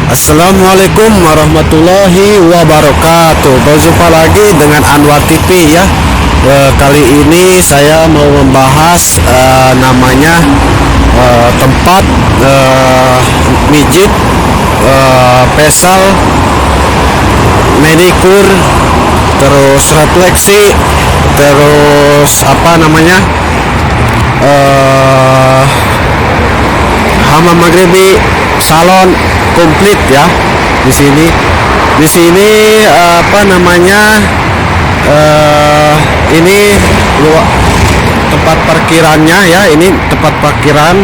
Assalamualaikum warahmatullahi wabarakatuh. Berjumpa lagi dengan Anwar TV ya. Kali ini saya mau membahas namanya tempat mijit, facial, medikur, terus refleksi, terus apa namanya hammam maghribi, salon komplit ya di sini. Apa namanya ini tempat parkirannya ya. Ini tempat parkiran.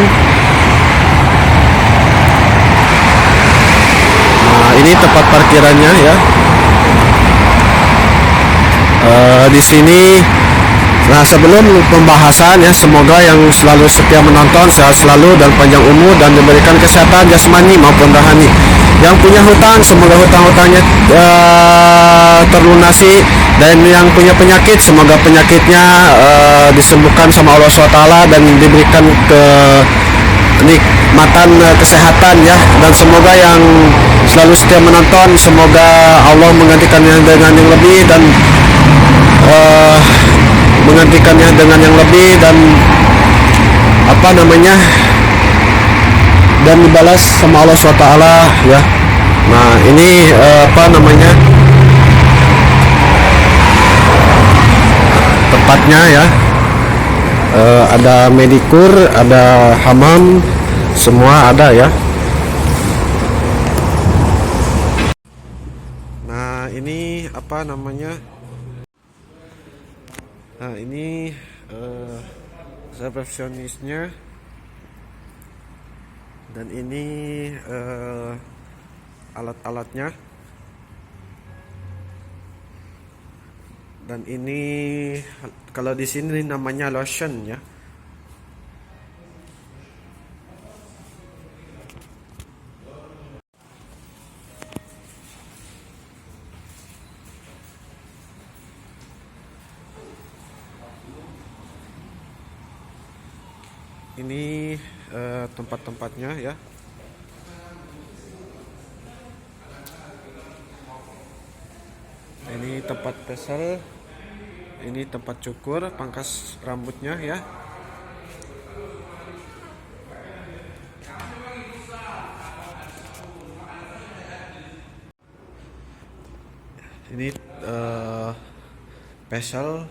Nah, ini tempat parkirannya ya. Di sini. Nah, sebelum pembahasan ya, semoga yang selalu setia menonton sehat selalu dan panjang umur dan diberikan kesehatan jasmani maupun rohani. Yang punya hutang, semoga hutang-hutangnya terlunasi, dan yang punya penyakit, semoga penyakitnya disembuhkan sama Allah SWT dan diberikan kenikmatan kesehatan ya. Dan semoga yang selalu setia menonton, semoga Allah menggantikannya dengan yang lebih dan dan apa namanya, dan dibalas sama Allah SWT ya. Nah, ini apa namanya tempatnya ya. Ada medikur, ada hammam, semua ada ya. Nah, ini apa namanya, nah ini resepsionisnya, dan ini alat-alatnya, dan ini kalau di sini namanya lotion ya. Ini tempat-tempatnya ya. Ini tempat facial, ini tempat cukur, pangkas rambutnya ya. Ini facial.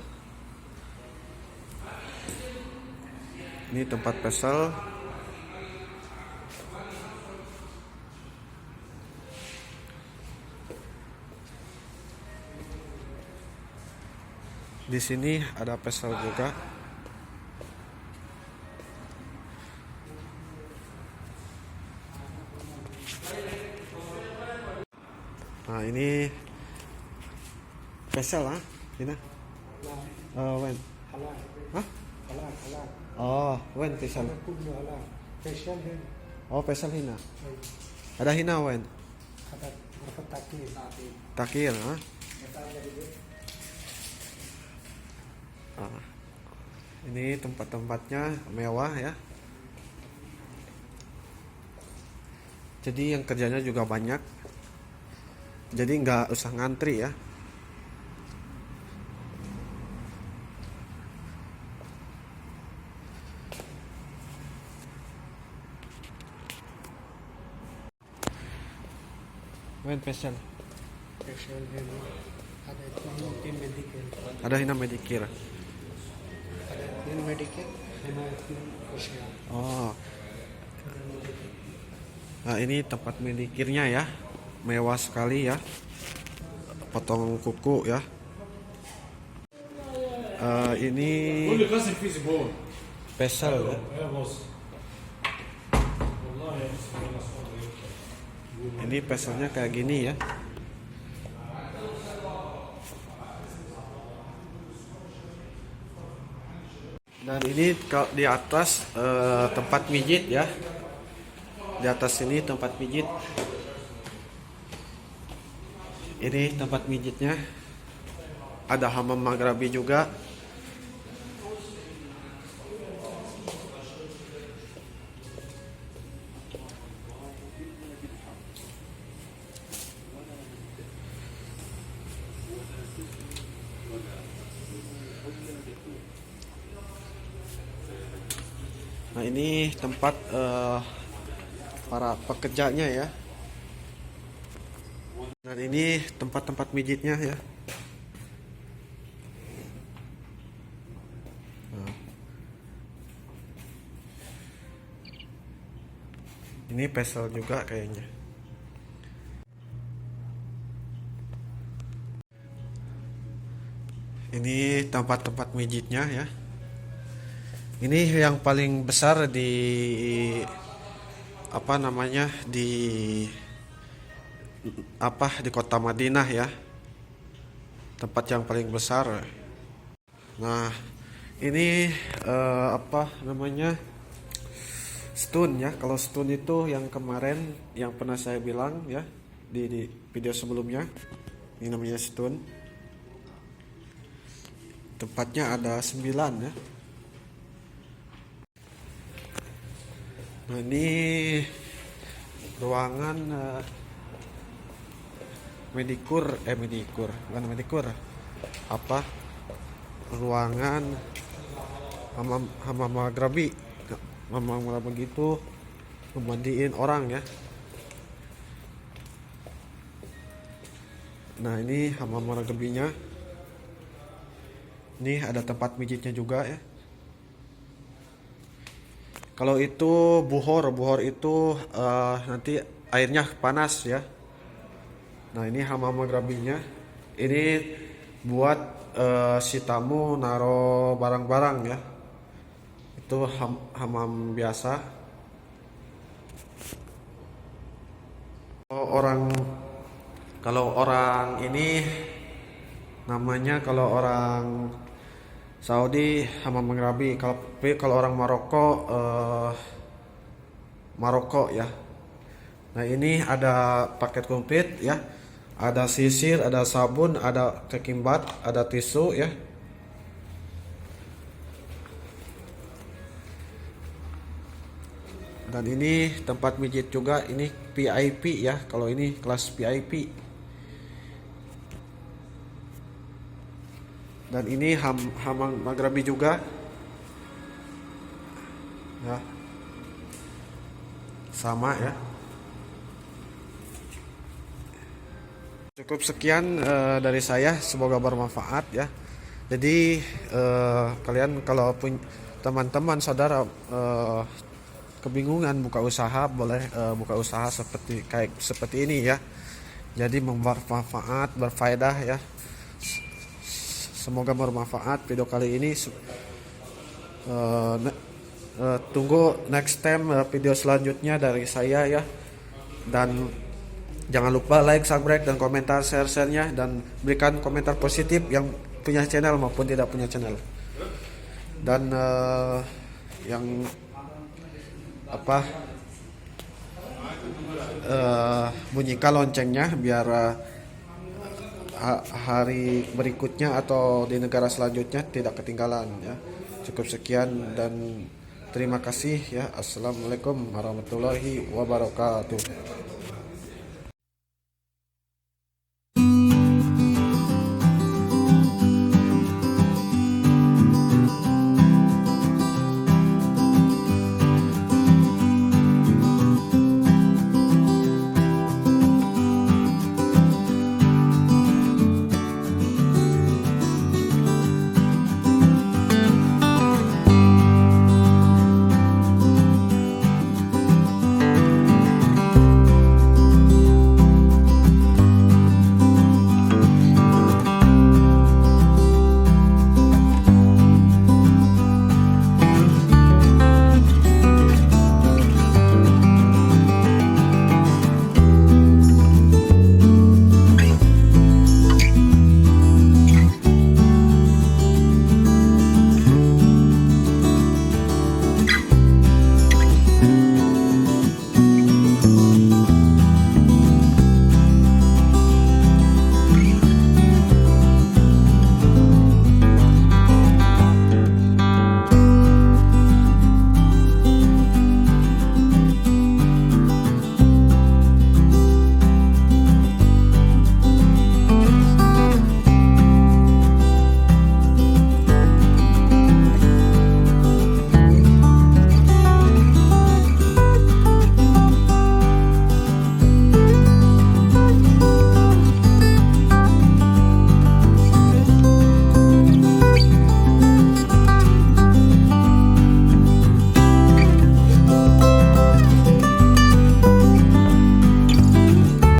Ini tempat facial. Di sini ada facial juga. Nah, ini facial ini. When? Hah? Oh, when facial? Oh, facial hina. Ada hina when? Takir, ini tempat-tempatnya mewah ya. Jadi yang kerjanya juga banyak. Jadi nggak usah ngantri ya. When facial? Ada hina medikir. Oh. Nah, ini tempat medikirnya ya. Mewah sekali ya. Potong kuku ya. Ini facial ya. Ini facialnya kayak gini ya. Dan ini di atas tempat mijit ya. Di atas ini tempat mijit. Ini tempat mijitnya. Ada hammam maghribi juga. Nah ini tempat para pekerjanya ya. Dan ini tempat-tempat mijitnya ya. Nah, ini pesel juga kayaknya. Ini tempat-tempat mijitnya ya. Ini yang paling besar di apa namanya di kota Madinah ya. Tempat yang paling besar. Nah, ini apa namanya? Stun ya. Kalau stun itu yang kemarin yang pernah saya bilang ya di video sebelumnya. Ini namanya stun. Tempatnya ada 9 ya. Nah ini ruangan medikur bukan medikur, apa, ruangan hamam maghrabi begitu, memandiin orang ya. Nah ini hamam maghrabinya. Ini ada tempat mijitnya juga ya. Kalau itu buhor itu nanti airnya panas ya. Nah ini hamam maghrabinya. Ini buat si tamu naro barang-barang ya. Itu hamam biasa. Kalau orang ini namanya, kalau orang Saudi hamam maghrabi, kalau orang Maroko ya. Nah ini ada paket komplit ya, ada sisir, ada sabun, ada kekimbat, ada tisu ya. Dan ini tempat mijit juga, ini VIP ya, kalau ini kelas VIP. Dan ini hamam maghrabi juga ya, sama ya. Cukup sekian dari saya, semoga bermanfaat ya. Jadi kalian kalau teman-teman saudara kebingungan buka usaha, boleh buka usaha seperti ini ya. Jadi bermanfaat, berfaedah ya. Semoga bermanfaat video kali ini. Tunggu next time video selanjutnya dari saya ya. Dan jangan lupa like, subscribe, dan komentar, share-nya, dan berikan komentar positif yang punya channel maupun tidak punya channel. Dan yang apa, bunyikan loncengnya biar hari berikutnya atau di negara selanjutnya tidak ketinggalan ya. Cukup sekian dan terima kasih ya. Assalamualaikum warahmatullahi wabarakatuh.